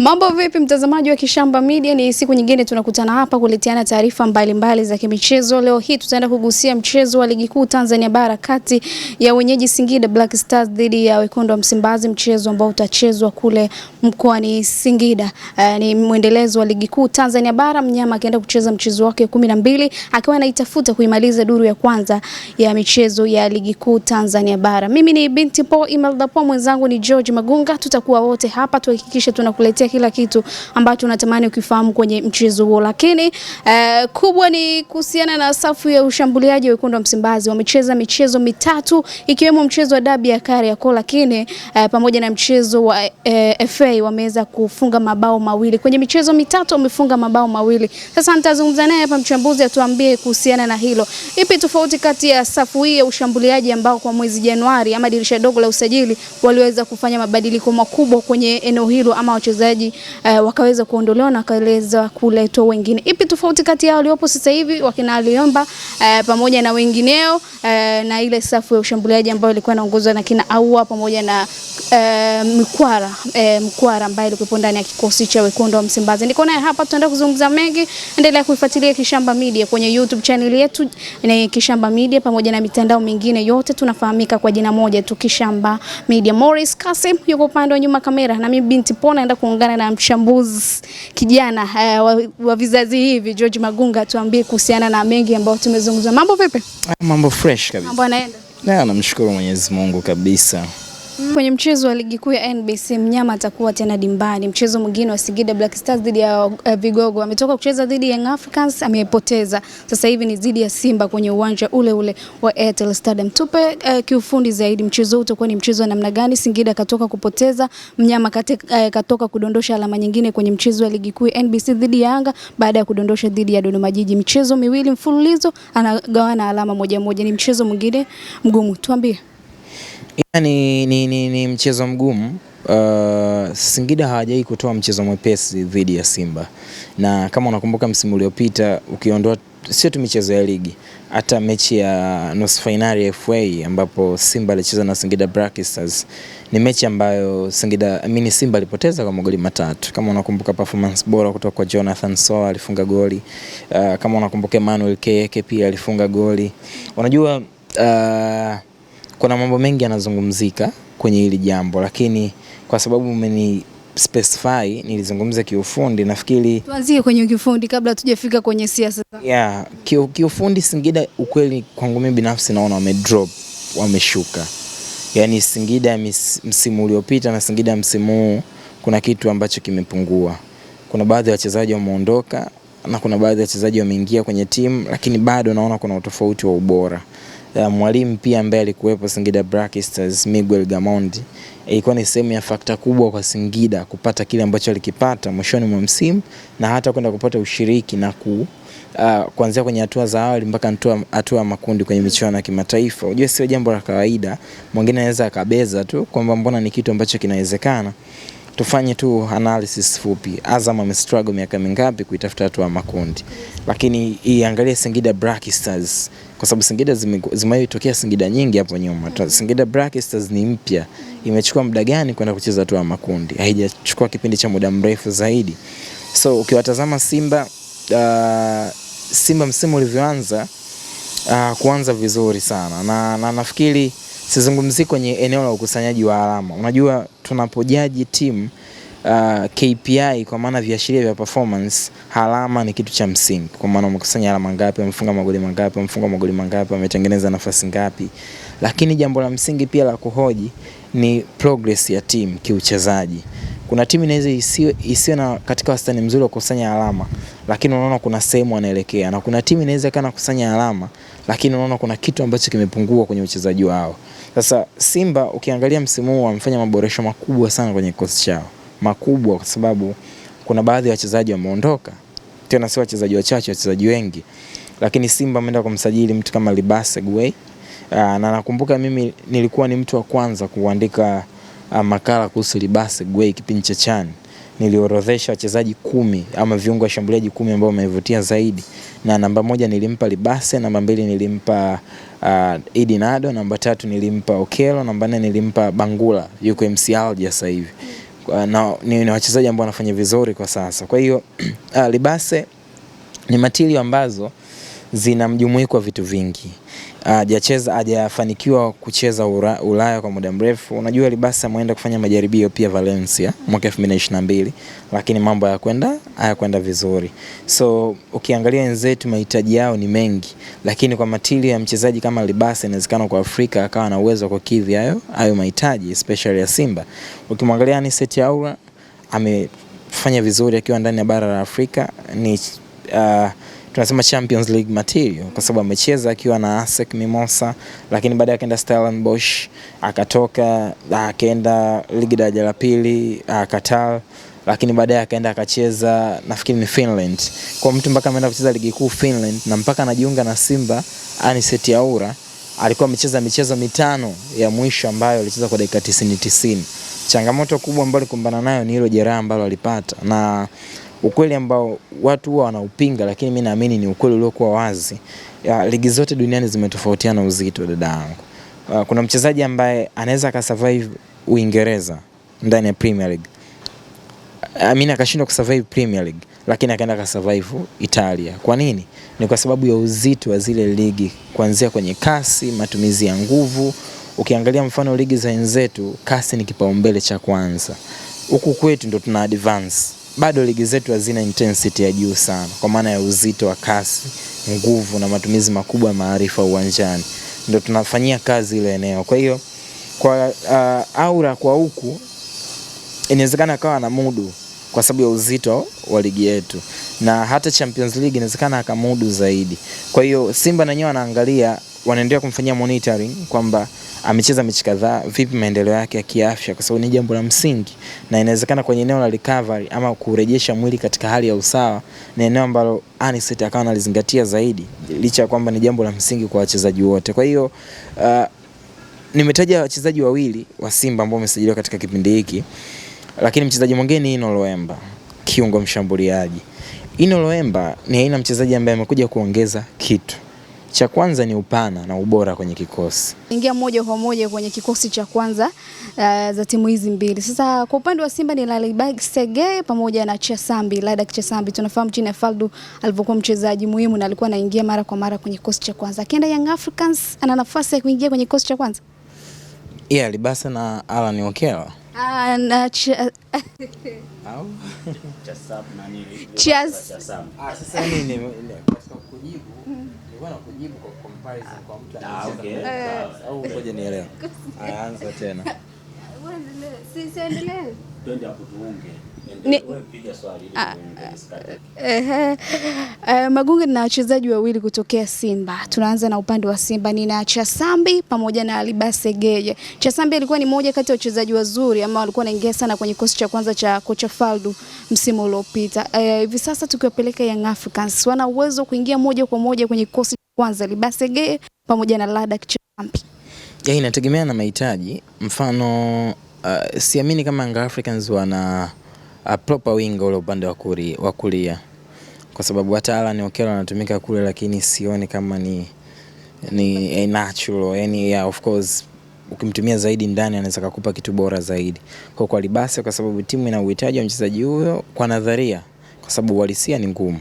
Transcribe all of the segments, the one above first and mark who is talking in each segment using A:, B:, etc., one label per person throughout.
A: Mambo vipi mtazamaji wa Kishamba Media, ni siku nyingine tunakutana hapa kuleteana taarifa mbalimbali za kimichezo. Leo hii tutaenda kugusia mchezo wa ligi kuu Tanzania bara kati ya wenyeji Singida Black Stars dhidi ya Wekundu wa Msimbazi, mchezo ambao utachezwa kule mkoani Singida. Ni mwendelezo wa ligi kuu Tanzania bara, mnyama akienda kucheza mchezo wake 12 akiwa anaitafuta kuimaliza duru ya kwanza ya michezo ya ligi kuu Tanzania bara. Mimi ni binti Po Imelda Po, mwenzangu ni George Magunga. Tutakuwa wote hapa tuhakikishe tunakuletea kila kitu ambacho unatamani ukifahamu kwenye mchezo huo, lakini kubwa ni kuhusiana na safu ya ushambuliaji wa Wekundu wa Msimbazi. Wamecheza michezo mitatu ikiwemo mchezo wa dabi ya Kariakoo, lakini pamoja na mchezo wa FA wameweza kufunga mabao mawili. Kwenye michezo mitatu wamefunga mabao mawili. Sasa nitazungumza naye hapa mchambuzi atuambie kuhusiana na hilo. Ipi tofauti kati ya safu hii ya ushambuliaji ambao kwa mwezi Januari ama dirisha dogo la usajili waliweza kufanya mabadiliko makubwa kwenye eneo hilo, ama wachezaji wakaweza kuondolewa na wakaweza kuletwa wengine. Ipi tofauti kati yao waliopo sasa hivi wakina Aliomba pamoja na wengineo na ile safu ya ushambuliaji ambayo ilikuwa inaongozwa na kina Aua pamoja na Mkwara ambaye alikuwa ndani ya kikosi cha Wekundu wa Msimbazi. Niko naye hapa, tutaenda kuzungumza mengi. Endelea kuifuatilia Kishamba Media kwenye YouTube channel yetu ni Kishamba Media, pamoja na mitandao mingine yote tunafahamika kwa jina moja tu, Kishamba Media. Morris Kasim yuko upande wa nyuma kamera, na mimi binti Po naenda kuungana na mchambuzi kijana wa vizazi hivi George Magunga, tuambie kuhusiana na mengi ambayo tumezungumza. Mambo vipi?
B: Mambo fresh kabisa.
A: Mambo yanaenda?
B: Namshukuru Mwenyezi Mungu kabisa.
A: Kwenye mchezo wa ligi kuu ya NBC, mnyama atakuwa tena dimbani. Mchezo mwingine wa Singida Black Stars dhidi ya Vigogo. Ametoka kucheza dhidi ya Young Africans, amepoteza. Sasa hivi ni dhidi ya Simba kwenye uwanja ule ule wa Airtel Stadium. Tupe kiufundi zaidi, mchezo huu utakuwa ni mchezo wa namna gani? Singida katoka kupoteza, mnyama katoka kudondosha alama nyingine kwenye mchezo wa ligi kuu ya NBC dhidi ya Yanga baada ya kudondosha dhidi ya Dodoma Jiji. Michezo miwili mfululizo anagawana alama moja moja. Ni mchezo mwingine mgumu. Tuambie.
B: Ni mchezo mgumu. Singida hawajai kutoa mchezo mwepesi dhidi ya Simba. Na kama unakumbuka msimu uliopita, ukiondoa sio tu michezo ya ligi, hata mechi ya nusu finali ya FA ambapo Simba alicheza na Singida Black Stars, ni mechi ambayo Simba alipoteza kwa magoli 3. Kama unakumbuka performance bora kutoka kwa Jonathan Soa, alifunga goli. Kama unakumbuka Emmanuel Keke pia alifunga goli. Unajua kuna mambo mengi yanazungumzika kwenye hili jambo, lakini kwa sababu umeni specify nilizungumza kiufundi, nafikiri
A: tuanzie kwenye kiufundi kabla tujafika kwenye siasa.
B: Kiufundi Singida, ukweli kwangu mimi binafsi naona wameshuka. Yaani Singida msimu uliopita na Singida msimu huu kuna kitu ambacho kimepungua. Kuna baadhi ya wachezaji wameondoka na kuna baadhi ya wachezaji wameingia kwenye timu, lakini bado naona kuna utofauti wa ubora. Mwalimu pia ambaye alikuwepo Singida Black Stars, Miguel Gamondi, ilikuwa ni sehemu ya fakta kubwa kwa Singida kupata kile ambacho alikipata mwishoni mwa msimu, na hata kwenda kupata ushiriki na kuanzia kwenye hatua za awali mpaka hatua ya makundi kwenye michuano ya kimataifa. Unajua sio jambo la kawaida. Mwingine anaweza akabeza tu kwamba mbona ni kitu ambacho kinawezekana. Tufanye tu analysis fupi. Azam amestruggle miaka mingapi kuitafuta hatua ya makundi, lakini iangalie Singida Black Stars, kwa sababu Singida zimetokea Singida nyingi hapo nyuma. Singida Black Stars ni mpya, imechukua muda gani kwenda kucheza hatua ya makundi? Haijachukua kipindi cha muda mrefu zaidi. So ukiwatazama Simba msimu ulivyoanza, kuanza vizuri sana, na nafikiri sizungumzi kwenye eneo la ukusanyaji wa alama. Unajua tunapojaji timu KPI kwa maana viashiria vya performance, alama ni kitu cha msingi. Kwa maana umekusanya alama ngapi, umefunga magoli mangapi, umefunga magoli mangapi, umetengeneza nafasi ngapi. Lakini jambo la msingi pia la kuhoji ni progress ya timu kiuchezaji. Kuna timu inaweza isiwe na katika wastani mzuri wa kukusanya alama, lakini unaona kuna sehemu anaelekea, na kuna timu inaweza kana kusanya alama lakini unaona kuna kitu ambacho kimepungua kwenye uchezaji wao. Sasa Simba ukiangalia msimu huu wamefanya maboresho makubwa sana kwenye kikosi chao. Makubwa kwa sababu kuna baadhi ya wachezaji wameondoka. Tena si wachezaji wachache, wachezaji wengi. Lakini Simba ameenda kumsajili mtu kama Libase Gueye. Na nakumbuka mimi nilikuwa ni mtu wa kwanza kuandika makala kuhusu Libase Gueye kipindi cha CHAN. Niliorodhesha wachezaji 10 ama viungo washambuliaji 10 ambao wamevutia zaidi, na namba 1 nilimpa Libase, namba 2 nilimpa Idi Nado, namba 3 nilimpa Okelo, namba 4 nilimpa Bangula, yuko MC Alger sasa hivi. na ni wachezaji ambao wanafanya vizuri kwa sasa. Kwa hiyo Libase ni material ambazo zina mjumuiko wa vitu vingi. Hajafanikiwa kucheza Ulaya kwa muda mrefu. Unajua Libase ameenda kufanya majaribio pia Valencia mwaka 2022, lakini mambo hayakwenda vizuri. So ukiangalia wenzetu mahitaji yao ni mengi, lakini kwa material ya mchezaji kama Libase inawezekana kwa Afrika akawa na uwezo wa kukidhi hayo mahitaji, especially ya Simba. Ukimwangalia Anicet Aura amefanya vizuri akiwa ndani ya bara la Afrika, ni tunasema Champions League material kwa sababu amecheza akiwa na ASEC Mimosa, lakini baadaye akaenda Stellenbosch, akatoka akaenda ligi daraja la pili Qatar, lakini baadaye akaenda akacheza nafikiri ni Finland. Kwa mtu mpaka ameenda kucheza ligi kuu Finland na mpaka anajiunga na Simba, Anicet Aura alikuwa amecheza michezo 5 ya mwisho ambayo alicheza kwa dakika 90. Changamoto kubwa ambayo alikumbana nayo ni hilo jeraha ambalo alipata, na ukweli ambao watu huwa wanaupinga, lakini mimi naamini ni ukweli uliokuwa wazi. Ligi zote duniani zimetofautiana uzito, dada yangu. Kuna mchezaji ambaye anaweza akasurvive Uingereza ndani ya Premier League, akashindwa kusurvive Premier League, lakini akaenda akasurvive Italia. Kwa nini? Ni kwa sababu ya uzito wa zile ligi, kuanzia kwenye kasi, matumizi ya nguvu. Ukiangalia mfano ligi za wenzetu, kasi ni kipaumbele cha kwanza. Huku kwetu ndo tuna advance. Bado ligi zetu hazina intensity ya juu sana, kwa maana ya uzito wa kasi, nguvu na matumizi makubwa ya maarifa uwanjani. Ndio tunafanyia kazi ile eneo. Kwa hiyo kwa Aura kwa huku inawezekana akawa na mudu kwa sababu ya uzito wa ligi yetu, na hata Champions League inawezekana akamudu zaidi. Kwa hiyo Simba na wenyewe wanaangalia, wanaendelea kumfanyia monitoring kwamba amecheza mechi kadhaa, vipi maendeleo yake ya kiafya, kwa sababu ni jambo la msingi, na inawezekana kwenye eneo la recovery ama kurejesha mwili katika hali ya usawa na eneo ambalo Anicet akawa analizingatia zaidi, licha kwamba ni jambo la msingi kwa wachezaji wote. Kwa hiyo nimetaja wachezaji wawili wa Simba ambao wamesajiliwa katika kipindi hiki, lakini mchezaji mwingine ni Ino Loemba, kiungo mshambuliaji. Ino Loemba ni aina mchezaji ambaye amekuja kuongeza kitu. Cha kwanza ni upana na ubora kwenye kikosi.
A: Ingia moja kwa moja kwenye kikosi cha kwanza za timu hizi mbili. Sasa kwa upande wa Simba ni Lalibase Geye pamoja na Chesambi, Ladak Chesambi. Tunafahamu chini ya Faldu alivyokuwa mchezaji muhimu na alikuwa anaingia mara kwa mara kwenye kikosi cha kwanza. Akienda Young Africans ana nafasi ya kuingia kwenye kikosi cha kwanza?
B: Yeah, Libase na Alan Okello. Sasa nini katika kujibu nilikuwa nakujibu kwa comparison kwa mtu anayecheza au ngoja nielewe. Anza tena. Endelee. Twende hapo tuunge. Wewe piga swali ili
A: Magunga na wachezaji wawili kutokea Simba. Tunaanza na upande wa Simba, nina Chesambi pamoja na Lalibase Geye. Chesambi alikuwa ni mmoja kati ya wachezaji wazuri ambao walikuwa wanaingia sana kwenye kikosi cha kwanza cha kocha Faldu msimu uliopita. Hivi sasa tukiwapeleka Young Africans, wana uwezo kuingia moja kwa moja kwenye kikosi cha kwanza Lalibase Geye pamoja na Ladak Chesambi?
B: Inategemea na mahitaji. Mfano siamini kama Young Africans wana proper wing ule upande wa kulia, kwa sababu hata Alan Okello anatumika kule, lakini sioni kama ni natural. Yani of course ukimtumia zaidi ndani anaweza kukupa kitu bora zaidi. Kwa Libase, kwa sababu timu ina uhitaji wa mchezaji huyo kwa nadharia, kwa sababu uhalisia ni ngumu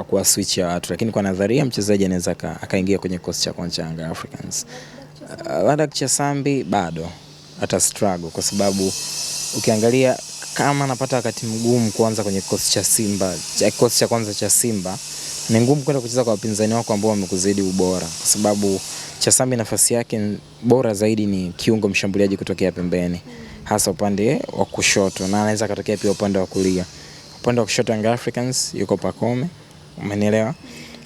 B: kwa switch ya watu, lakini kwa nadharia mchezaji anaweza akaingia kwenye kikosi cha kwanza Young Africans. Ladak Chesambi bado hata struggle, kwa sababu ukiangalia kama anapata wakati mgumu kuanza kwenye kikosi cha Simba, kikosi cha kwanza cha Simba, ni ngumu kwenda kucheza kwa wapinzani wako ambao wamekuzidi ubora, kwa sababu Chesambi nafasi yake bora zaidi ni kiungo mshambuliaji kutokea pembeni, hasa upande wa kushoto, na anaweza kutokea pia upande wa kulia. Upande wa kushoto Young Africans yuko Pacome, umenielewa?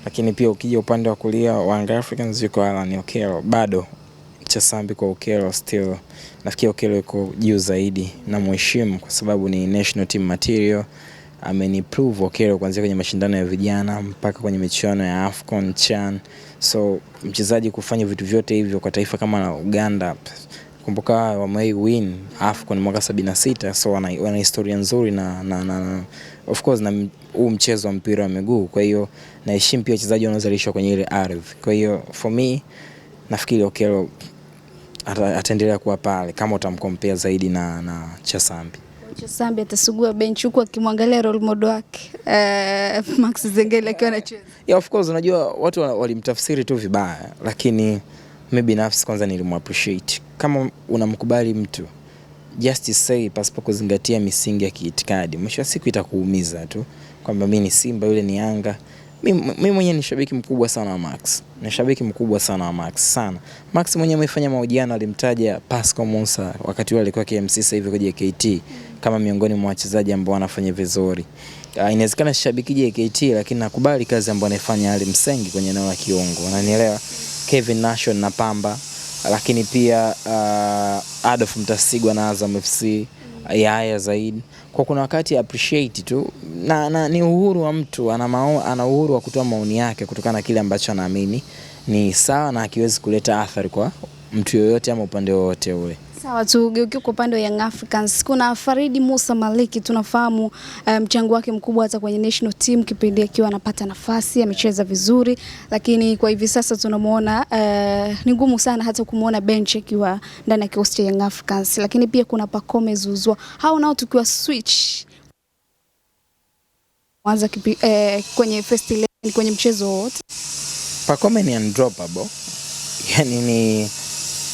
B: Lakini pia ukija upande wa kulia wa Young Africans yuko Alan Okello. Bado Chesambi kwa Okello still nafikiri Okello yuko juu zaidi, na mheshimu kwa sababu ni national team material. Ameniprove Okello kuanzia kwenye mashindano ya vijana mpaka kwenye michuano ya AFCON, CHAN. So mchezaji kufanya vitu vyote hivyo kwa taifa kama la Uganda, kumbuka wamei win AFCON mwaka 76, so wana historia nzuri na of course na huu mchezo wa mpira wa miguu. Kwa hiyo naheshimu pia wachezaji wanaozalishwa kwenye ile ardhi. Kwa hiyo for me nafikiri Okello ataendelea kuwa pale kama utamkompea zaidi na Chesambi.
A: Sambi atasugua bench huko akimwangalia role model wake Max Zengeli akiwa anacheza.
B: Yeah, of course unajua watu walimtafsiri tu vibaya, lakini mimi binafsi kwanza nilimappreciate. Kama unamkubali mtu just say pasipo kuzingatia misingi ya kiitikadi, mwisho wa siku itakuumiza tu kwamba mimi ni Simba yule ni Yanga. Mimi mwenyewe ni shabiki mkubwa sana wa Max. Ni shabiki mkubwa sana wa Max sana. Max mwenyewe amefanya mahojiano, alimtaja Pascal Musa wakati wale alikuwa KMC, sasa hivi kwa JKT kama miongoni mwa wachezaji ambao wanafanya vizuri. Inawezekana shabiki JKT lakini nakubali kazi ambayo anafanya Ali Msengi kwenye eneo la kiungo. Unanielewa? Kevin Nation na Pamba, lakini pia Adolf Mtasigwa na Azam FC, Yaya Zaid. Kwa kuna wakati appreciate tu na ni uhuru wa mtu, ana uhuru wa kutoa maoni yake kutokana na kile ambacho anaamini ni sawa na akiwezi kuleta athari kwa mtu yoyote ama upande wowote ule.
A: Sawa, tugeukie kwa upande wa Young Africans. Kuna Farid Musa Maliki, tunafahamu mchango wake mkubwa hata kwenye national team kipindi akiwa anapata nafasi, amecheza vizuri, lakini kwa hivi sasa tunamuona ni ngumu sana hata kumuona bench akiwa ndani ya kikosi cha Young Africans. Lakini pia kuna Pacome Zouzoua. Hao nao tukiwa switch kwanza kwenye first 11 kwenye mchezo wote.
B: Pacome ni undroppable. Yani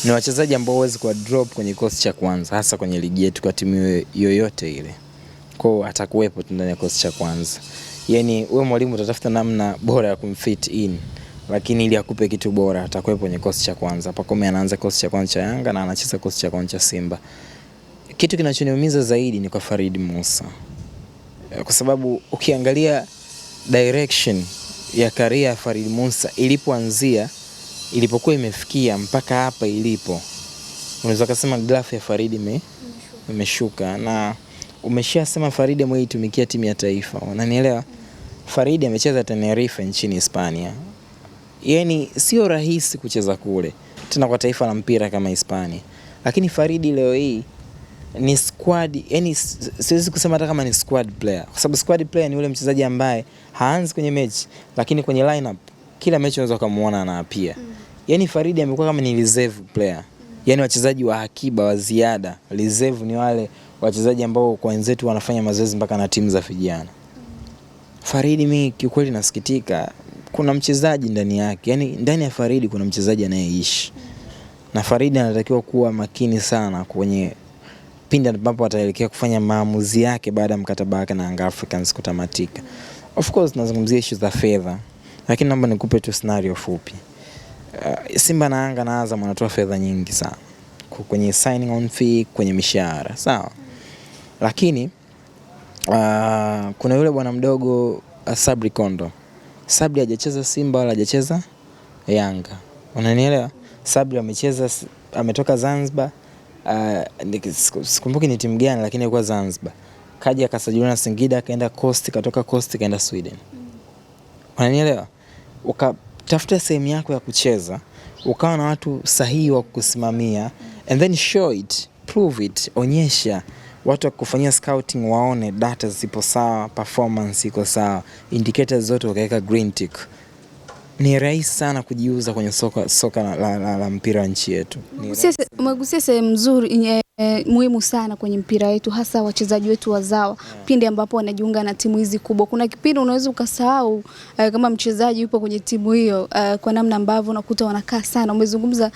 B: ni wachezaji ambao huwezi kwa drop kwenye kikosi cha kwanza, hasa kwenye ligi yetu kwa timu yoyote ile. Kwa atakuwepo ndani ya kikosi cha kwanza. Yani wewe mwalimu utatafuta namna bora ya kumfit in, lakini ili akupe kitu bora atakuwepo kwenye kikosi cha kwanza. Pacome anaanza kikosi cha kwanza cha Yanga na anacheza kikosi cha kwanza cha Simba. Kitu kinachoniumiza zaidi ni kwa Farid Musa. Kwa sababu ukiangalia direction ya career ya Farid Musa ilipoanzia, ilipokuwa imefikia mpaka hapa ilipo, unaweza kusema graph ya Farid imeshuka. Na umeshasema Farid ameitumikia timu ya taifa, unanielewa? Farid amecheza Tenerife nchini Hispania. Yani sio rahisi kucheza kule tena kwa taifa la mpira kama Hispania. Lakini Farid leo hii ni squad, yani siwezi kusema hata kama ni squad player, kwa sababu squad player ni yule mchezaji ambaye haanzi kwenye mechi lakini kwenye lineup kila mechi unaweza kumuona na pia. Yani Farid amekuwa kama ni reserve player. Yani wachezaji wa akiba wa ziada. Reserve ni wale wachezaji ambao kwa wenzetu wanafanya mazoezi mpaka na timu za vijana. Farid mimi kiukweli nasikitika, kuna mchezaji ndani yake. Yani ndani ya Farid kuna mchezaji anayeishi. Na Farid anatakiwa kuwa makini sana kwenye pindi ambapo ataelekea kufanya maamuzi yake baada ya mkataba wake na Young Africans kutamatika. Of course tunazungumzia issues za fedha, lakini naomba nikupe tu scenario fupi. Simba na Yanga na Azam wanatoa fedha nyingi sana kwenye signing on fee, kwenye mishahara, sawa? Lakini kuna yule bwana mdogo Sabri Kondo. Sabri hajacheza Simba wala hajacheza Yanga. Unanielewa? Sabri ametoka Zanzibar, sikumbuki ni timu gani lakini ilikuwa Zanzibar. Kaja akasajiliwa na Singida, kaenda Coast, katoka Coast kaenda Sweden. Unanielewa? Ukatafuta sehemu yako ya kucheza, ukawa na watu sahihi wa kukusimamia, and then show it, prove it, onyesha watu wakufanyia scouting waone data zipo sawa, performance iko sawa, indicators zote ukaweka green tick. Ni rahisi sana kujiuza kwenye soka la mpira wa nchi yetu.
A: Umegusia sehemu nzuri muhimu sana kwenye mpira wetu, hasa wachezaji wetu wazawa pindi ambapo wanajiunga na timu hizi kubwa. Kuna kipindi unaweza ukasahau kama mchezaji yupo kwenye timu hiyo kwa namna ambavyo unakuta wanakaa sana. Umezungumza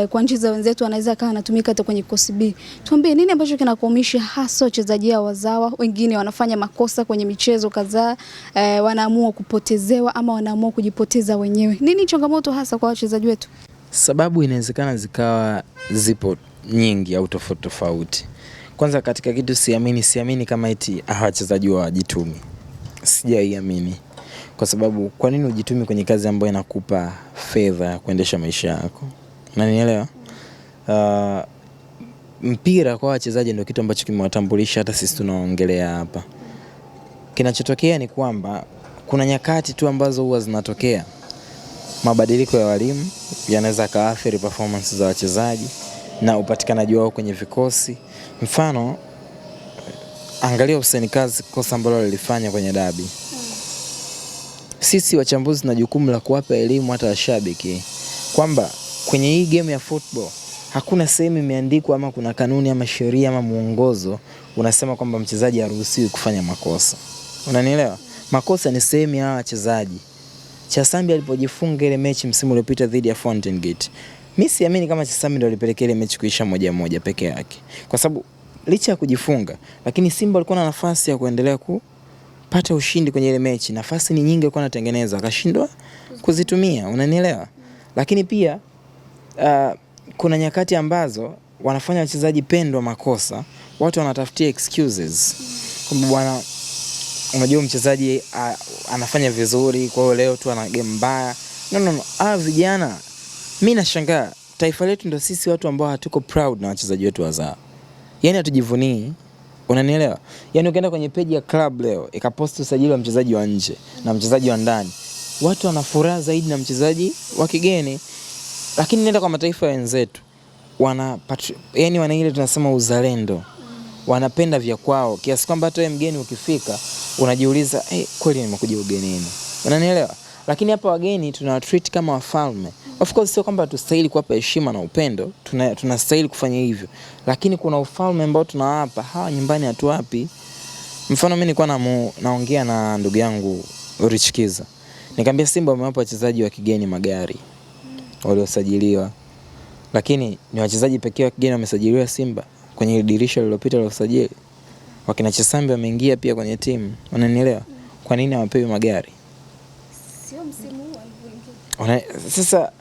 A: kwa nchi za wenzetu anaweza akawa anatumika hata kwenye kosi B. Tuambie nini ambacho kinakuumisha hasa wachezaji hao wazawa? Wengine wanafanya makosa kwenye michezo kadhaa, wanaamua kupotezewa ama wanaamua kujipoteza wenyewe. Nini changamoto hasa kwa wachezaji wetu?
B: Sababu inawezekana zikawa zipo nyingi au tofauti. Kwanza katika kitu siamini kama eti wachezaji wajitumi. Sijaiamini. Kwa sababu kwa nini ujitumi kwenye kazi ambayo inakupa fedha ya kuendesha maisha yako? Unanielewa? Mpira kwa wachezaji ndio kitu ambacho kimewatambulisha hata sisi tunaongelea hapa. Kinachotokea ni kwamba kuna nyakati tu ambazo huwa zinatokea mabadiliko ya walimu yanaweza kaathiri performance za wachezaji na upatikanaji wao kwenye vikosi. Mfano, angalia Hussein Kazi, kosa ambalo lilifanya kwenye dabi. Sisi wachambuzi na jukumu la kuwapa elimu hata washabiki kwamba kwenye hii game ya football hakuna sehemu imeandikwa ama kuna kanuni ama sheria ama muongozo unasema kwamba mchezaji haruhusiwi kufanya makosa. Unanielewa? Makosa ni sehemu ya wachezaji. Chasambi alipojifunga ile mechi msimu uliopita dhidi ya Fountain Gate, mimi siamini kama Chasambi ndio alipelekea ile mechi kuisha 1-1 peke yake. Kwa sababu licha ya kujifunga, lakini Simba alikuwa na nafasi ya kuendelea kupata ushindi kwenye ile mechi. Nafasi ni nyingi alikuwa anatengeneza, akashindwa kuzitumia. Unanielewa? Lakini pia kuna nyakati ambazo wanafanya wachezaji pendwa makosa, watu wanatafutia excuses. Kwamba bwana, unajua mchezaji anafanya vizuri, kwa hiyo leo tu ana game mbaya. No. Vijana, mimi nashangaa taifa letu ndio sisi watu ambao hatuko proud na wachezaji wetu wazao. Yaani hatujivunii. Unanielewa? Yaani ukienda kwenye page ya club leo ikapost usajili wa mchezaji wa nje na mchezaji wa ndani, watu wanafuraha zaidi na mchezaji wa kigeni. Lakini nenda kwa mataifa wenzetu, yani wana ile tunasema uzalendo. Wanapenda vya kwao kiasi kwamba hata wewe mgeni ukifika unajiuliza kweli nimekuja ugenini. Unanielewa? Lakini hapa wageni tunawatreat kama wafalme. Of course sio kwamba tustahili kuwapa heshima na upendo, tunastahili kufanya hivyo. Lakini kuna ufalme ambao tunawapa hawa nyumbani hatuwapi. Mfano mimi nilikuwa naongea na ndugu yangu Rich Kiza. Nikamwambia Simba wamewapa wachezaji wa kigeni magari waliosajiliwa. Lakini ni wachezaji pekee wa kigeni wamesajiliwa Simba kwenye dirisha lililopita la usajili. Wakina Chasambi wameingia pia kwenye timu. Unanielewa? Kwa nini hawapewi magari?
A: Sio msimu huu walivyoingia.
B: Sasa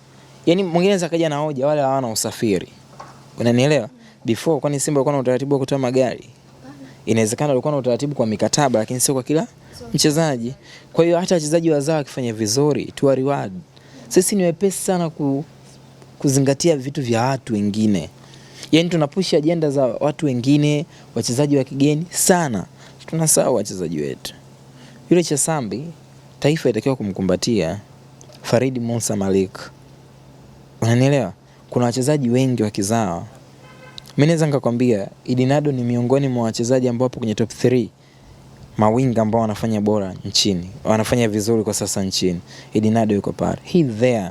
B: yani mwingine anaweza kaja na hoja wale hawana usafiri. Unanielewa? Before kwani Simba walikuwa na utaratibu wa kutoa magari? Inawezekana walikuwa na utaratibu kwa mikataba, lakini sio kwa kila mchezaji. Kwa hiyo hata wachezaji wazao wakifanya vizuri tuwa reward. Sisi ni wepesi sana kuzingatia vitu vya watu wengine. Yaani tunapush agenda za watu wengine, wachezaji wa kigeni sana. Tunasahau wachezaji wetu. Yule Chasambi taifa itakiwa kumkumbatia. Farid Musa Malik. Unanielewa? Kuna wachezaji wengi wa kizao. Mimi naweza nikakwambia Idinado ni miongoni mwa wachezaji ambao wapo kwenye top 3 mawinga ambao wanafanya bora nchini. Wanafanya vizuri kwa sasa nchini. Idinado yuko pale. He there.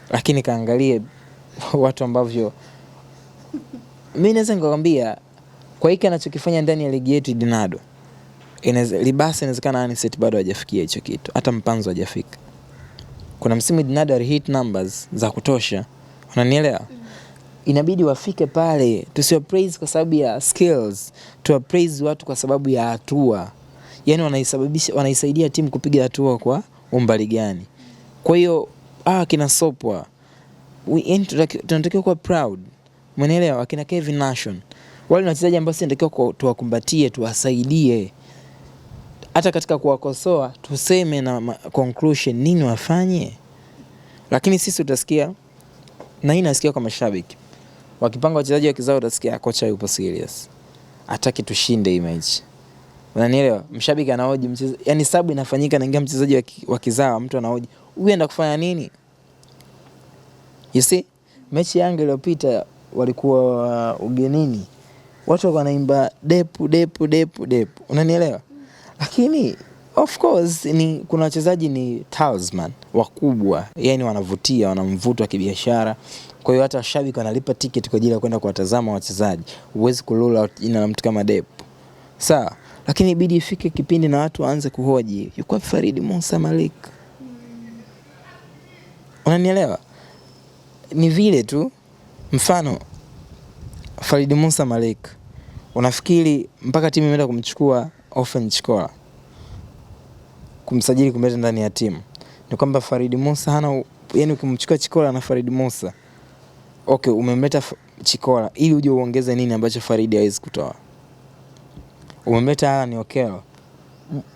B: Lakini kaangalie watu ambavyo mimi naweza nikakwambia kwa hiki anachokifanya ndani ya ligi yetu Idinado. Libasa inawezekana Anicet bado hajafikia hicho kitu. Hata Mpanzo hajafika. Kuna msimu Idinado alihit numbers za kutosha. Unanielewa? Inabidi wafike pale. Tusiwa praise kwa sababu ya skills, tuwa praise watu kwa sababu ya hatua. Yaani wanaisaidia timu kupiga hatua kwa umbali gani. Kwa hiyo kina Sopwa tunatakiwa kuwa proud. Umeelewa? Akina Kevin Nation, wale ni wachezaji ambao sisi tunatakiwa tuwakumbatie, tuwasaidie. Hata katika kuwakosoa tuseme na conclusion nini wafanye. Lakini sisi utasikia, na hii nasikia kwa mashabiki, wakipanga wachezaji wa kizao utasikia kocha yupo serious, hataki tushinde hii mechi. Unanielewa? Mshabiki anahoji mchezaji, yani sababu inafanyika na ingia mchezaji wa kizao, mtu anahoji uenda kufanya nini? You see, mechi Yanga iliyopita walikuwa ugenini, watu wanaimba depu. Unanielewa? Lakini of course kuna wachezaji ni talisman wakubwa, yani wanavutia, wana mvuto wa kibiashara. Kwa hiyo hata washabiki wanalipa ticket kwa ajili ya kwenda kuwatazama wachezaji. Huwezi kuroll out jina la mtu kama Depu. Sawa, lakini ibidi ifike kipindi na watu waanze kuhoji, yuko Farid Musa Malik. Unanielewa? Ni vile tu mfano Farid Musa Malik, unafikiri mpaka timu imeenda kumchukua Ofen Chikola kumsajili kumleta ndani ya timu, ni kwamba Farid Musa hana, yani ukimchukua Chikola na Farid Musa, okay, umemleta Chikola ili uje uongeze nini ambacho Farid hawezi kutoa? Umemleta ni Okelo,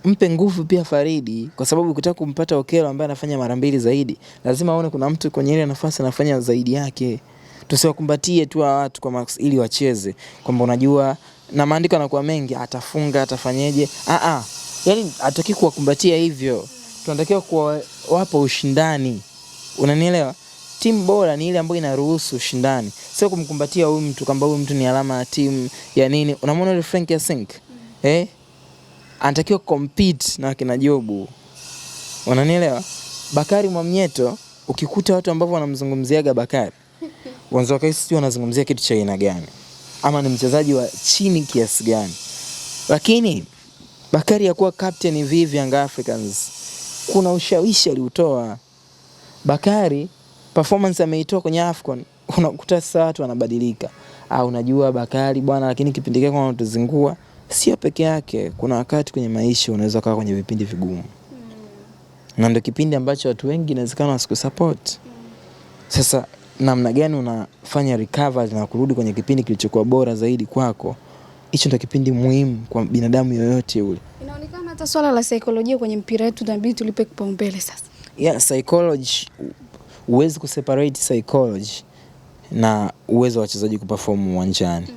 B: mpe nguvu pia Faridi, kwa sababu ukitaka kumpata Okelo ambaye anafanya mara mbili zaidi, lazima aone kuna mtu kwenye ile nafasi anafanya zaidi yake. Tusiwakumbatie tu watu kwa max ili wacheze, kwamba unajua na maandiko yanakuwa mengi, atafunga, atafanyeje. Yani hataki kuwakumbatia hivyo. Tunatakiwa kuwapa ushindani. Unanielewa? Timu bora ni ile ambayo inaruhusu ushindani. Sio kumkumbatia huyu mtu kwamba huyu mtu ni alama ya timu ya nini. Unamwona ile Frank Yasink? Anatakiwa compete na kina Jobu. Unanielewa? Bakari Mwamnyeto, ukikuta watu ambao wanamzungumziaga Bakari, wanzo wakaisi wanazungumzia kitu cha aina gani? ama ni mchezaji wa chini kiasi gani. Lakini Bakari ya kuwa captain hivi Young Africans, kuna ushawishi aliutoa. Bakari performance ameitoa kwenye AFCON, unakuta sasa watu wanabadilika. Unajua Bakari bwana, lakini kipindi kile kwa unatuzingua sio peke yake. Kuna wakati kwenye maisha unaweza kaa kwenye vipindi vigumu. Na ndio kipindi ambacho watu wengi inawezekana wasikusupport. Sasa namna gani unafanya recovery na kurudi kwenye kipindi kilichokuwa bora zaidi kwako? Hicho ndio kipindi muhimu kwa binadamu yoyote yule.
A: Inaonekana hata swala la saikolojia kwenye mpira wetu inabidi tulipe kipaumbele sasa.
B: Psychology, uwezo kuseparate psychology na uwezo wa wachezaji kuperform uwanjani.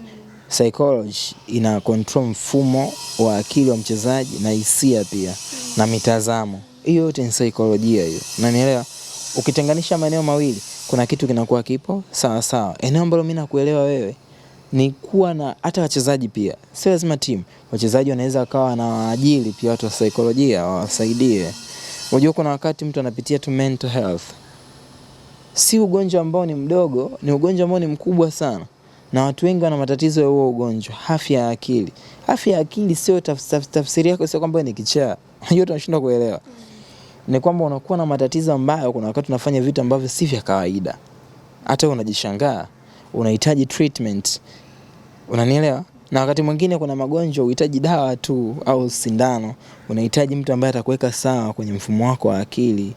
B: Psychology ina control mfumo wa akili wa mchezaji na hisia pia na mitazamo. Hiyo yote ni psychology hiyo. Unanielewa? Ukitenganisha maeneo mawili, kuna kitu kinakuwa kipo sawa sawa. Eneo ambalo mimi nakuelewa wewe ni kuwa na hata wachezaji pia. Sio lazima timu. Wachezaji wanaweza kawa na waajili pia watu wa psychology wawasaidie. Unajua kuna wakati mtu anapitia tu mental health. Si ugonjwa ambao ni mdogo, ni ugonjwa ambao ni mkubwa sana. Na watu wengi wana matatizo ya huo ugonjwa, afya ya akili. Afya ya akili sio tafsiri yako sio kwamba ni kichaa. Unajua tunashindwa kuelewa. Ni kwamba unakuwa na matatizo ambayo kuna wakati unafanya vitu ambavyo si vya kawaida. Hata unajishangaa, unahitaji treatment. Unanielewa? Na wakati mwingine kuna magonjwa unahitaji dawa tu au sindano. Unahitaji mtu ambaye atakuweka sawa kwenye mfumo wako wa akili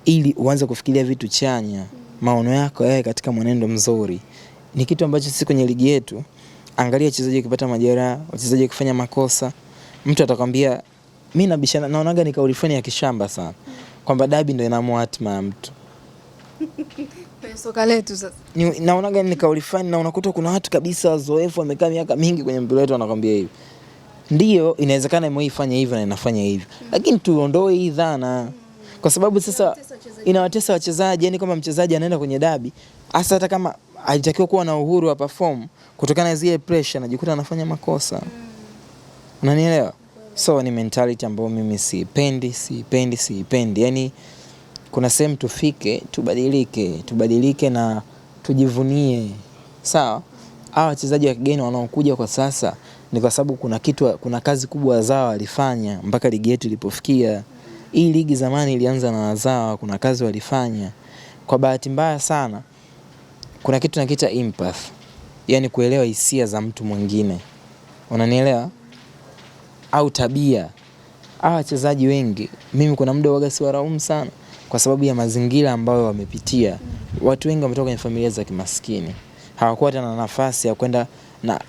B: ili uanze kufikiria vitu chanya, maono yako yawe katika mwenendo mzuri. Ni kitu ambacho sisi kwenye ligi yetu, angalia wachezaji wakipata majeraha, wachezaji wakifanya makosa, mtu atakwambia mimi nabishana, naonaga ni kauli fulani ya kishamba sana kwamba dabi ndio inaamua hatima ya mtu.
A: Kwa soka letu sasa.
B: Naonaga ni kauli fulani na unakuta kuna watu kabisa wazoefu wamekaa miaka mingi kwenye mpira wetu wanakwambia hivi. Ndio inawezekana imeifanya hivyo na inafanya hivyo. Lakini tuondoe hii dhana. Kwa sababu sasa inawatesa wachezaji, yani kama mchezaji anaenda kwenye dabi, hata kama alitakiwa kuwa na uhuru wa perform, kutokana na zile pressure anajikuta anafanya makosa. Unanielewa? So ni mentality ambayo mimi siipendi. Yani kuna sehemu tufike, tubadilike na tujivunie. Sawa? Hawa wachezaji wa kigeni wanaokuja kwa sasa ni kwa sababu kuna kazi kubwa zao walifanya mpaka ligi yetu ilipofikia. Hii ligi zamani ilianza na wazawa, kuna kazi walifanya. Kwa bahati mbaya sana, kuna kitu tunakiita empath. Yani kuelewa hisia za mtu mwingine. Unanielewa? Au tabia. Hawa wachezaji wengi, mimi kuna muda huwaga siwalaumu sana kwa sababu ya mazingira ambayo wamepitia. Watu wengi wametoka kwenye familia za kimaskini. Hawakuwa tena na nafasi ya kwenda na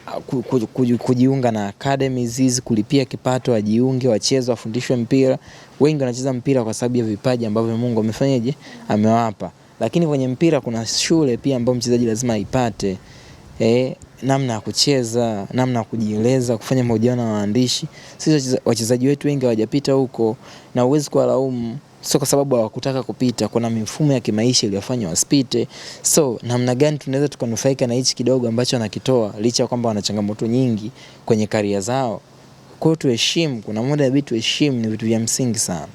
B: kujiunga na academies hizi, kulipia kipato wajiunge, wacheze, wafundishwe mpira. Wengi wanacheza mpira kwa sababu ya vipaji ambavyo Mungu amefanyaje? Amewapa. Lakini kwenye mpira kuna shule pia ambayo mchezaji lazima aipate. Namna ya kucheza, namna ya kujieleza, kufanya mahojiano na waandishi. Sisi wachezaji wetu wengi hawajapita huko na huwezi kuwalaumu. Sio kwa sababu hawakutaka kupita, kuna mifumo ya kimaisha iliyofanya wasipite. So namna gani tunaweza tukanufaika na hichi kidogo ambacho anakitoa licha kwamba wana changamoto nyingi kwenye career zao. Kwa hiyo tuheshimu, kuna muda vitu tuheshimu, ni vitu vya msingi sana.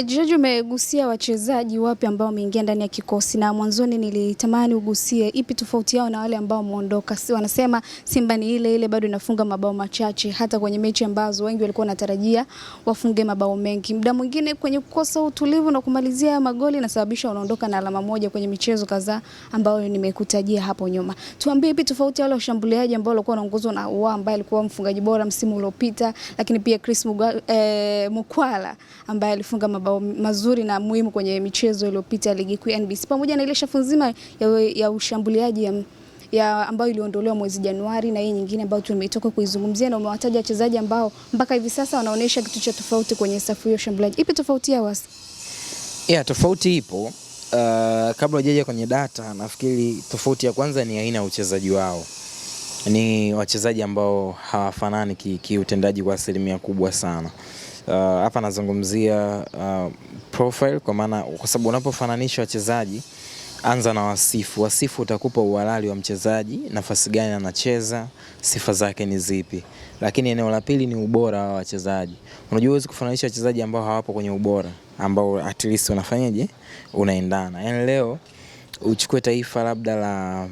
A: George, umegusia wachezaji wapi ambao wameingia ndani ya kikosi, na mwanzoni nilitamani ugusie ipi tofauti yao na wale ambao wameondoka. Wanasema Simba ni ile bado inafunga mabao machache hata kwenye mechi ambazo wengi walikuwa wanatarajia wafunge mabao mengi. Muda mwingine kwenye kukosa utulivu na kumalizia magoli inasababisha wanaondoka na alama moja kwenye michezo kadhaa ambayo nimekutajia hapo nyuma. Tuambie ipi tofauti wale washambuliaji ambao walikuwa wanaongozwa na Ahoua ambaye alikuwa mfungaji bora msimu uliopita, lakini pia Chris Mukwala ambaye alifunga mabao mazuri na muhimu kwenye michezo iliyopita ligi kuu ya NBC, pamoja na ile shafu nzima ya ushambuliaji ya ambayo iliondolewa mwezi Januari, na hii nyingine ambayo tumetoka kuizungumzia, na umewataja wachezaji ambao mpaka hivi sasa wanaonyesha kitu cha tofauti kwenye safu hiyo shambuliaji. Ipi tofauti yao wasi?
B: Tofauti ipo. Kabla hujaja kwenye data, nafikiri tofauti ya kwanza ni aina ya uchezaji wao. Ni wachezaji ambao hawafanani kiutendaji kwa asilimia kubwa sana. Hapa nazungumzia profile, kwa maana kwa sababu unapofananisha wachezaji, anza na wasifu. Wasifu utakupa uhalali wa mchezaji, nafasi gani anacheza, sifa zake ni zipi. Lakini eneo la pili ni ubora wa wachezaji. Unajua huwezi kufananisha wachezaji ambao hawapo kwenye ubora, ambao at least unafanyaje? Unaendana. Yaani leo uchukue taifa labda la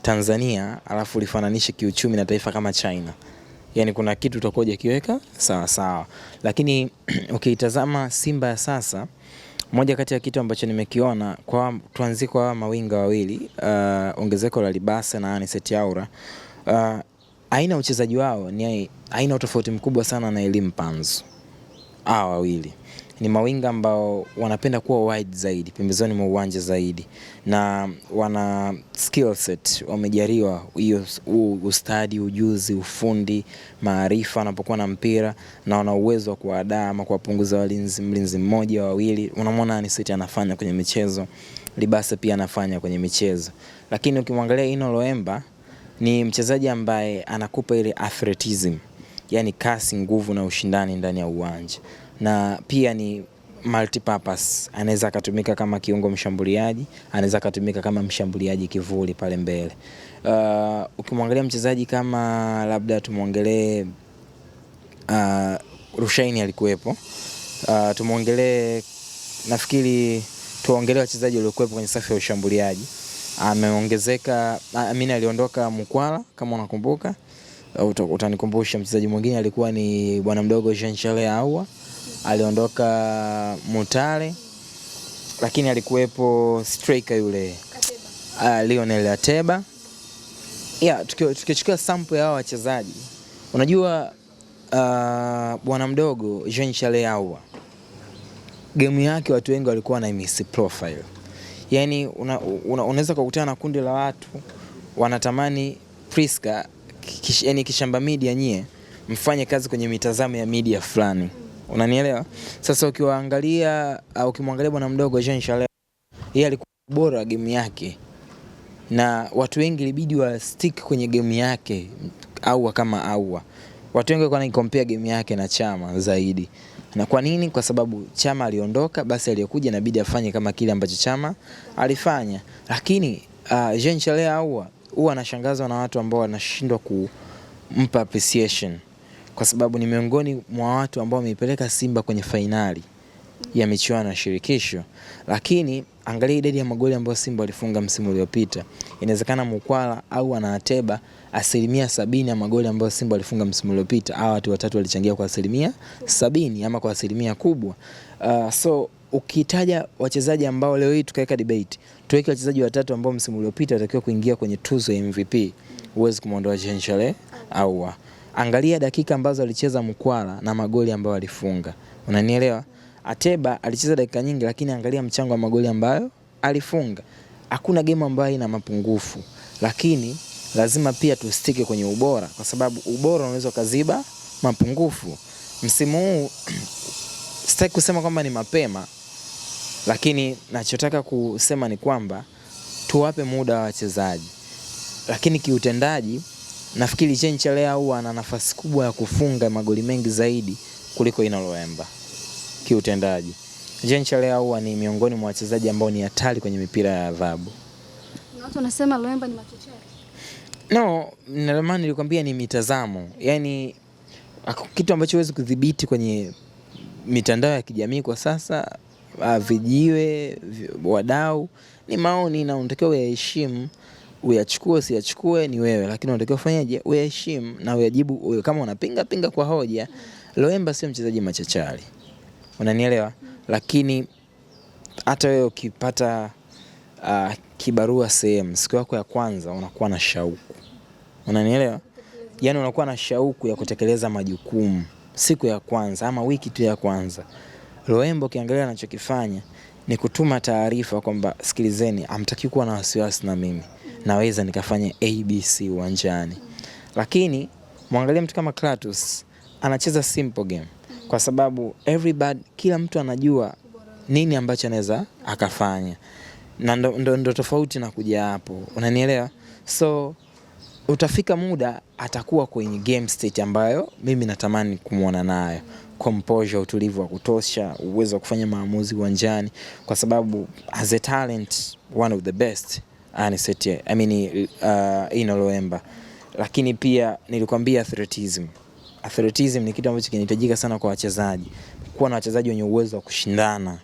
B: Tanzania alafu ulifananishe kiuchumi na taifa kama China, yani kuna kitu utakoje kiweka sawa sawa. Lakini ukitazama Simba ya sasa, moja kati ya kitu ambacho nimekiona kwa tuanzie kwa mawinga wawili, ongezeko la Libase na Anicet Aura, aina uchezaji wao ni aina tofauti mkubwa sana na Elie Mpanzu. Hao wawili ni mawinga ambao wanapenda kuwa wide zaidi, pembezoni mwa uwanja zaidi, na wana skill set, wamejariwa hiyo ustadi, ujuzi, ufundi, maarifa wanapokuwa na mpira, na wana uwezo wa kuadaa ama kuwapunguza walinzi, mlinzi mmoja wawili. Unamwona Anicet anafanya kwenye michezo, Libase pia anafanya kwenye michezo. Lakini ukimwangalia Ino Loemba ni mchezaji ambaye anakupa ile athleticism, yani kasi, nguvu na ushindani ndani ya uwanja, na pia ni multipurpose. Anaweza kutumika kama kiungo mshambuliaji, anaweza kutumika kama mshambuliaji kivuli pale mbele. Ukimwangalia mchezaji kama labda tumuongelee Rushaini alikuwepo, tumuongelee, nafikiri tuongelee wachezaji waliokuwepo kwenye safu ya ushambuliaji. Ameongezeka, aliondoka Mukwala kama unakumbuka. Utanikumbusha mchezaji mwingine alikuwa ni bwana mdogo Jean Charles Ahoua, aliondoka Mutale, lakini alikuwepo striker yule Lionel Ateba. Tukichukua sample ya hao wachezaji, unajua bwana mdogo Jean Charles Ahoua, game yake watu wengi walikuwa na miss profile. Yani unaweza kukutana na kundi la watu wanatamani Priska, yani Kishamba Media nyie mfanye kazi kwenye mitazamo ya media fulani. Unanielewa? Sasa ukimwangalia bwana mdogo Jean Charles, yeye alikuwa bora game yake, na watu wengi ilibidi wa stick kwenye game yake au kama Ahoua. Watu wengi walikuwa compare game yake na Chama zaidi. Na kwa nini? Kwa sababu Chama aliondoka, basi aliyokuja inabidi afanye kama kile ambacho Chama alifanya. Lakini Jean Charles Ahoua huwa anashangazwa na watu ambao wanashindwa kumpa appreciation, kwa sababu ni miongoni mwa watu ambao wameipeleka Simba kwenye fainali ya michuano ya shirikisho. Lakini angalia idadi ya magoli ambayo Simba walifunga msimu uliopita. Inawezekana Mukwala au Ateba 70% ya magoli ambayo Simba walifunga msimu uliopita, hao watu watatu walichangia kwa 70% ama kwa asilimia kubwa. So ukitaja wachezaji ambao leo hii tukaweka debate, tuweke wachezaji watatu ambao msimu uliopita watakiwa kuingia kwenye tuzo ya MVP, huwezi kumuondoa Jean Charles Ahoua. Angalia dakika ambazo alicheza Mukwala na magoli ambayo alifunga. Unanielewa? Ateba alicheza dakika nyingi, lakini angalia mchango wa magoli ambayo alifunga. Hakuna game ambayo ina mapungufu, lakini lazima pia tustike kwenye ubora, kwa sababu ubora unaweza kuziba mapungufu. Msimu huu sitaki kusema kwamba ni mapema, lakini nachotaka kusema ni kwamba tuwape muda wa wachezaji. Lakini kiutendaji nafikiri Jean Charles Ahoua ana nafasi kubwa ya kufunga magoli mengi zaidi kuliko Ino Loemba. Kiutendaji Jean Charles Ahoua ni miongoni mwa wachezaji ambao ni hatari kwenye mipira ya adhabu.
A: Na watu wanasema Loemba ni machochari.
B: No, ndio nilikwambia ni mitazamo. Yani kitu ambacho huwezi kudhibiti kwenye mitandao ya kijamii kwa sasa, vijiwe, wadau, ni maoni na unatakiwa uyaheshimu. Uyachukue usiyachukue ni wewe, lakini unatakiwa ufanyaje? Uyaheshimu na uyajibu. Kama unapinga kwa hoja. Loemba sio mchezaji machachari, unanielewa? Lakini hata wewe ukipata kibarua sehemu, siku yako ya kwanza unakuwa na shauku, unanielewa? Yani unakuwa na shauku ya kutekeleza majukumu siku ya kwanza ama wiki tu ya kwanza. Loemba ukiangalia anachokifanya ni kutuma taarifa kwamba sikilizeni, hamtaki kuwa na wasiwasi na mimi, naweza nikafanya ABC uwanjani. Lakini muangalie mtu kama Kratos, anacheza simple game, kwa sababu kila mtu anajua nini ambacho anaweza akafanya, na ndo tofauti na kuja hapo, unanielewa? So utafika muda atakuwa kwenye game state ambayo mimi natamani kumuona nayo, composure, utulivu wa kutosha, uwezo wa kufanya maamuzi uwanjani, kwa sababu as a talent one of the best Ino Loemba. Lakini pia nilikwambia athleticism ni kitu ambacho kinahitajika sana kwa wachezaji, kuwa na wachezaji wenye uwezo wa kushindana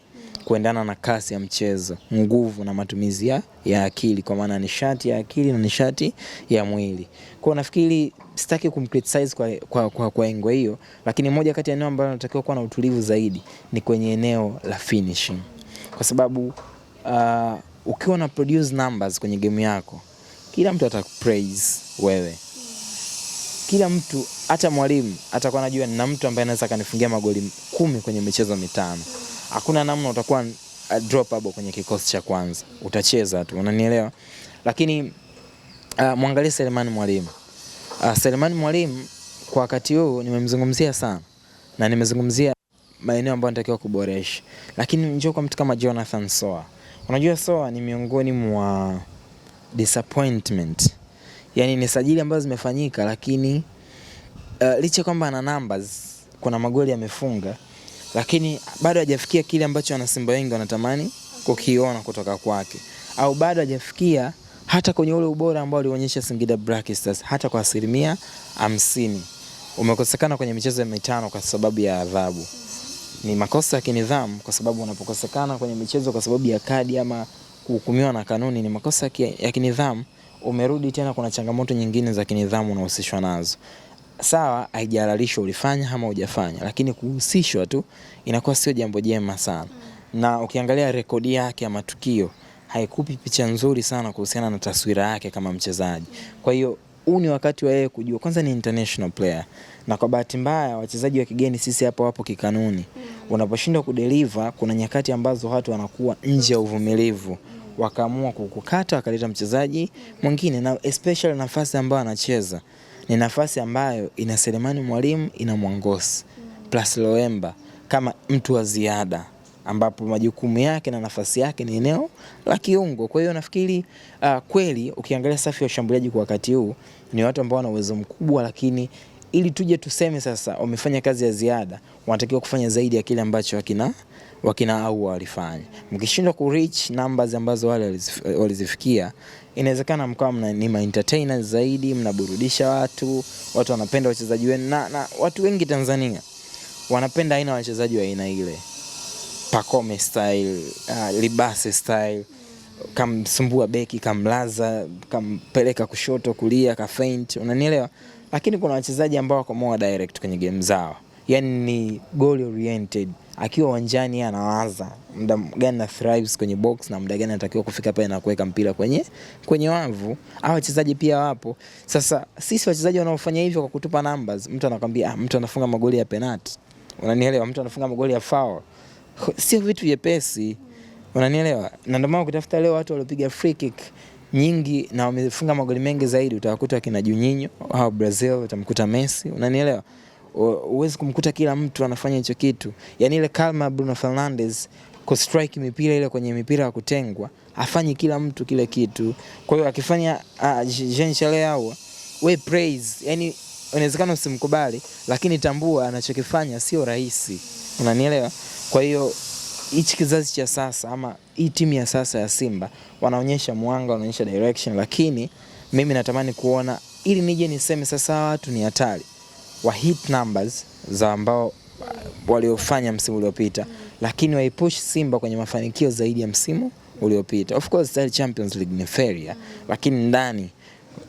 B: kuendana na kasi ya mchezo, nguvu na matumizi ya akili, kwa maana nishati ya akili na nishati ya mwili. Kwa nafikiri sitaki kumcriticize kwa engo hiyo, lakini moja kati ya eneo ambalo natakiwa kuwa na utulivu zaidi ni kwenye eneo la finishing. Kwa sababu ukiwa na produce numbers kwenye game yako, kila mtu atakupraise wewe. Kila mtu, hata mwalimu atakuwa anajua nina mtu ambaye anaweza kanifungia magoli 10 kwenye michezo 5. Hakuna namna utakuwa droppable kwenye kikosi cha kwanza. Utacheza tu, unanielewa? Lakini muangalie Selemani Mwalimu. Selemani Mwalimu kwa wakati huu nimemzungumzia sana na nimezungumzia maeneo ambayo natakiwa kuboresha. Lakini njoo kwa mtu kama Jonathan Soa. Unajua Soa ni miongoni mwa disappointment. Yani ni sajili ambazo zimefanyika, lakini licha kwamba ana numbers, kuna magoli amefunga, lakini bado hajafikia kile ambacho wana Simba wengi wanatamani kukiona kutoka kwake, au bado hajafikia hata kwenye ule ubora ambao alionyesha Singida Black Stars hata kwa 50%. Umekosekana kwenye michezo 5 kwa sababu ya adhabu. Ni makosa ya kinidhamu, kwa sababu unapokosekana kwenye michezo kwa sababu ya kadi ama kuhukumiwa na kanuni, ni makosa ya kinidhamu. Umerudi tena, kuna changamoto nyingine za kinidhamu unahusishwa nazo. Sawa, haijahalalishwa ulifanya ama hujafanya, lakini kuhusishwa tu inakuwa sio jambo jema sana. Na ukiangalia rekodi yake ya matukio, haikupi picha nzuri sana kuhusiana na taswira yake kama mchezaji. Kwa hiyo huu ni wakati wa yeye kujua kwanza ni international player. Na kwa bahati mbaya wachezaji wa kigeni sisi hapo wapo kikanuni. Unaposhindwa kudeliver, kuna nyakati ambazo watu wanakuwa nje ya uvumilivu, wakaamua kukukata wakaleta mchezaji mwingine, na especially nafasi ambayo anacheza ni nafasi ambayo ina Selemani Mwalimu, ina Mwangosi plus Loemba kama mtu wa ziada, ambapo majukumu yake na nafasi yake ni eneo la kiungo. Kwa hiyo nafikiri kweli ukiangalia safu ya ushambuliaji kwa wakati huu ni watu ambao wana uwezo mkubwa, lakini ili tuje tuseme sasa wamefanya kazi ya ziada, wanatakiwa kufanya zaidi ya kile ambacho wakina au walifanya. Mkishindwa ku reach numbers ambazo wale walizifikia, inawezekana mkawa ni entertainers zaidi, mnaburudisha watu wanapenda wachezaji wenu, na watu wengi Tanzania wanapenda aina wachezaji wa aina ile. Pacome style, Libase style, kamsumbua beki, kamlaza, kampeleka kushoto kulia, ka feint, unanielewa? Lakini kuna wachezaji ambao wako more direct kwenye game zao. Yani ni goal oriented. Akiwa uwanjani anawaza muda gani na thrives kwenye box na muda gani anatakiwa kufika pale na kuweka mpira kwenye wavu. Hao wachezaji pia wapo. Sasa sisi wachezaji wanaofanya hivyo kwa kutupa numbers, mtu anakuambia mtu anafunga magoli ya penalty. Unanielewa? Mtu anafunga magoli ya foul. Sio vitu vyepesi. Unanielewa? Na ndio maana ukitafuta leo watu waliopiga free kick nyingi na wamefunga magoli mengi zaidi, utawakuta kina Juninho au Brazil, utamkuta Messi, unanielewa? Uwezi kumkuta kila mtu anafanya hicho kitu. Yani ile kalma Bruno Fernandes ku strike mipira ile kwenye mipira ya kutengwa, afanyi kila mtu kile kitu. Kwa hiyo akifanya Jean Charles, we praise, yani inawezekana usimkubali, lakini tambua anachokifanya sio rahisi. Unanielewa? Kwa hiyo hichi kizazi cha sasa ama hii timu ya sasa ya Simba wanaonyesha mwanga, wanaonyesha direction, lakini mimi natamani kuona, ili nije niseme sasa watu ni hatari wa hit numbers za ambao waliofanya msimu uliopita, lakini waipush Simba kwenye mafanikio zaidi ya msimu uliopita. Of course the Champions League ni fair, lakini ndani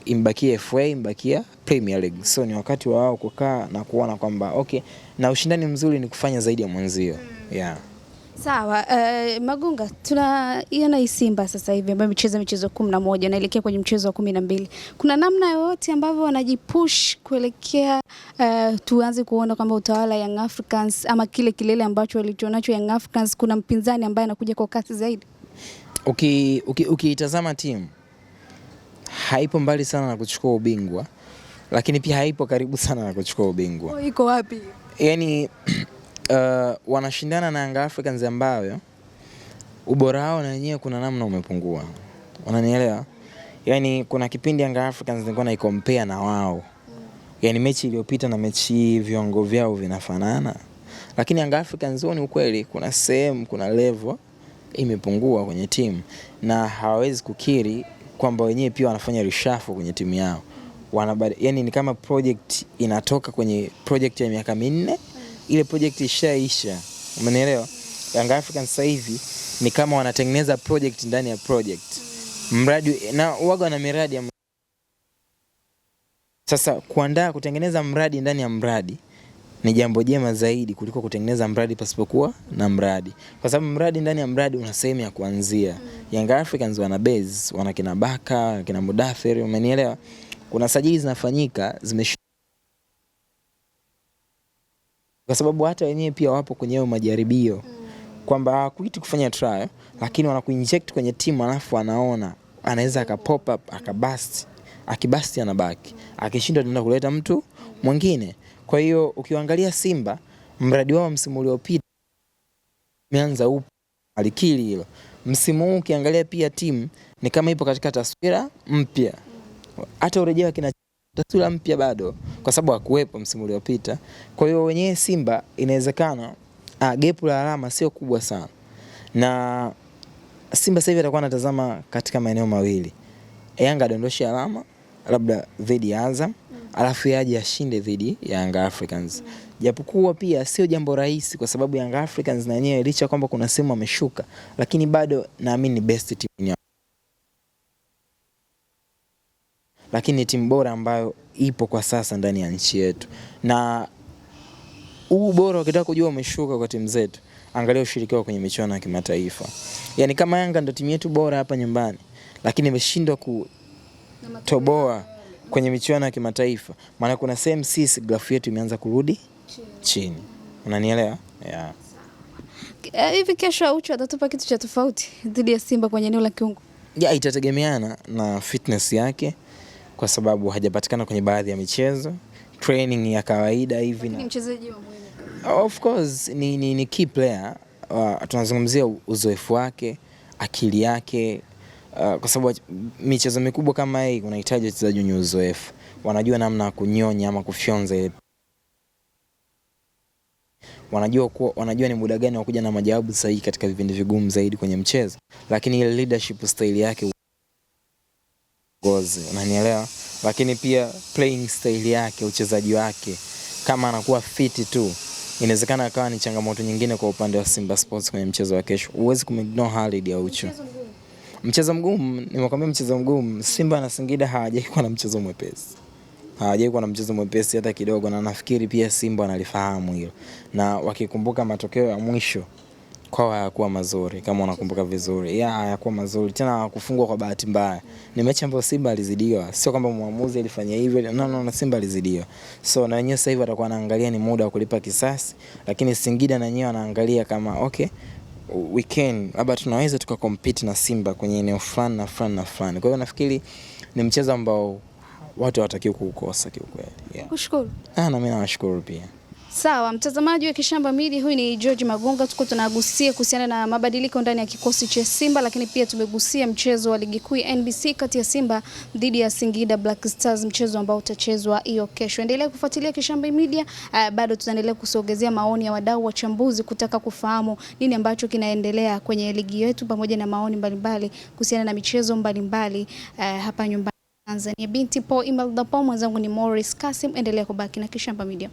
B: imbakia FA, imbakia Premier League. So ni wakati wa wao kukaa na kuona kwamba okay, na ushindani mzuri ni kufanya zaidi ya mwenzio. Yeah.
A: Sawa, Magunga, tunaiona Simba sasa hivi ambayo imecheza michezo 11 naelekea kwenye mchezo wa 12. Kuna namna yoyote ambavyo wanajipush kuelekea tuanze kuona kwamba utawala Young Africans ama kile kilele ambacho walichonacho Young Africans, kuna mpinzani ambaye anakuja kwa kasi zaidi?
B: Ukiitazama timu haipo mbali sana na kuchukua ubingwa, lakini pia haipo karibu sana na kuchukua ubingwa.
A: Iko wapi?
B: Yani wanashindana na Young Africans ambayo ubora wao na wenyewe kuna namna umepungua. Unanielewa? Yani kuna kipindi Young Africans nilikuwa na compare na wao. Yani mechi iliyopita na mechi viwango vyao vinafanana. Lakini Young Africans ni ukweli kuna sehemu, kuna level imepungua kwenye timu, na hawawezi kukiri kwamba wenyewe pia wanafanya reshuffle kwenye timu yao. Yani ni kama project inatoka kwenye project ya miaka 4, ile project ishaisha. Umeelewa? Young Africans sasa hivi ni kama wanatengeneza project ndani ya project. Mradi na waga na miradi ya sasa kuandaa kutengeneza mradi ndani ya mradi ni jambo jema zaidi kuliko kutengeneza mradi pasipokuwa na mradi. Kwa sababu mradi ndani ya mradi una sehemu ya kuanzia. Young Africans wana base, wana kina Baka, kina Mudathir, umenielewa? Kuna sajili zinafanyika kwa sababu hata wenyewe pia wapo kwenye majaribio kwamba hawakuiti kufanya trial, lakini wanakuinject kwenye timu alafu anaona anaweza akapop up akabust, akibasti anabaki, akishindwa tunaenda kuleta mtu mwingine. Kwa hiyo ukiangalia Simba mradi wao msimu uliopita umeanza upo alikili hilo. Msimu huu ukiangalia pia timu ni kama ipo katika taswira mpya. Hata urejea kina taswira mpya bado kwa sababu hakuwepo msimu uliopita. Kwa hiyo wenyewe Simba inawezekana gap la alama sio kubwa sana. Na Simba sasa hivi atakuwa anatazama katika maeneo mawili. Yanga adondoshe alama labda dhidi ya Azam, alafu yaje ashinde dhidi ya Young Africans. Japokuwa pia sio jambo rahisi kwa sababu Young Africans na yenyewe licha kwamba kuna sehemu ameshuka, lakini bado naamini ni best team yao. Lakini ni timu bora ambayo ipo kwa sasa ndani ya nchi yetu. Na huu bora ukitaka kujua umeshuka kwa timu zetu, angalia ushiriki wao kwenye michuano ya kimataifa. Yaani kama Yanga ndio timu yetu bora hapa nyumbani, lakini imeshindwa kutoboa kwenye michuano ya kimataifa, maana kuna same sisi grafu yetu imeanza kurudi chini. Unanielewa? Yeah.
A: Hivi kesho Aucho atatupa kitu cha tofauti dhidi ya Simba kwenye eneo la kiungo?
B: Yeah, itategemeana na fitness yake kwa sababu hajapatikana kwenye baadhi ya michezo. Training ya kawaida hivi na
A: ni mchezaji wa muhimu.
B: Of course ni key player. Tunazungumzia uzoefu wake, akili yake. Kwa sababu michezo mikubwa kama hii unahitaji wachezaji wenye uzoefu. Wanajua namna ya kunyonya ama kufyonza ile. Wanajua ni muda gani wa kuja na majawabu sahihi katika vipindi vigumu zaidi kwenye mchezo. Lakini ile leadership style yake gozi, unanielewa? Lakini pia playing style yake, uchezaji wake kama anakuwa fit tu, inawezekana akawa ni changamoto nyingine kwa upande wa Simba Sports kwenye mchezo wa kesho. Huwezi kumignore Khalid Aucho. Mchezo mgumu, nimekwambia mchezo mgumu. Simba na Singida hawajaikuwa na mchezo mwepesi. Hawajaikuwa na mchezo mwepesi hata kidogo, na nafikiri pia Simba wanalifahamu hilo. Na wakikumbuka matokeo ya mwisho kwa hayakuwa mazuri kama unakumbuka vizuri. Hayakuwa mazuri. Tena hawakufungwa kwa bahati mbaya. Ni mechi ambayo Simba alizidiwa. Sio kwamba muamuzi alifanya hivyo. No, Simba alizidiwa. So na wenyewe sasa hivi watakuwa wanaangalia ni muda wa kulipa kisasi, lakini Singida na wenyewe wanaangalia kama okay, we can labda tunaweza tukacompete na Simba kwenye eneo fulani na fulani na fulani. Kwa hiyo nafikiri ni mchezo ambao watu hawatakiwi kuukosa kiukweli. Yeah.
A: Kushukuru.
B: Na mimi nawashukuru pia.
A: Sawa, mtazamaji wa Kishamba Media, huyu ni George Magunga. Tuko tunagusia kuhusiana na mabadiliko ndani ya kikosi cha Simba, lakini pia tumegusia mchezo wa ligi kuu NBC kati ya Simba dhidi ya Singida Black Stars, mchezo ambao utachezwa hiyo kesho. Endelea kufuatilia Kishamba Media, bado tutaendelea kusogezea maoni ya wadau wachambuzi kutaka kufahamu nini ambacho kinaendelea kwenye ligi yetu pamoja na maoni mbalimbali kuhusiana na michezo mbalimbali hapa nyumbani Tanzania. Binti Po Imelda Po, mwenzangu ni Morris Kasim. Endelea kubaki na Kishamba Media.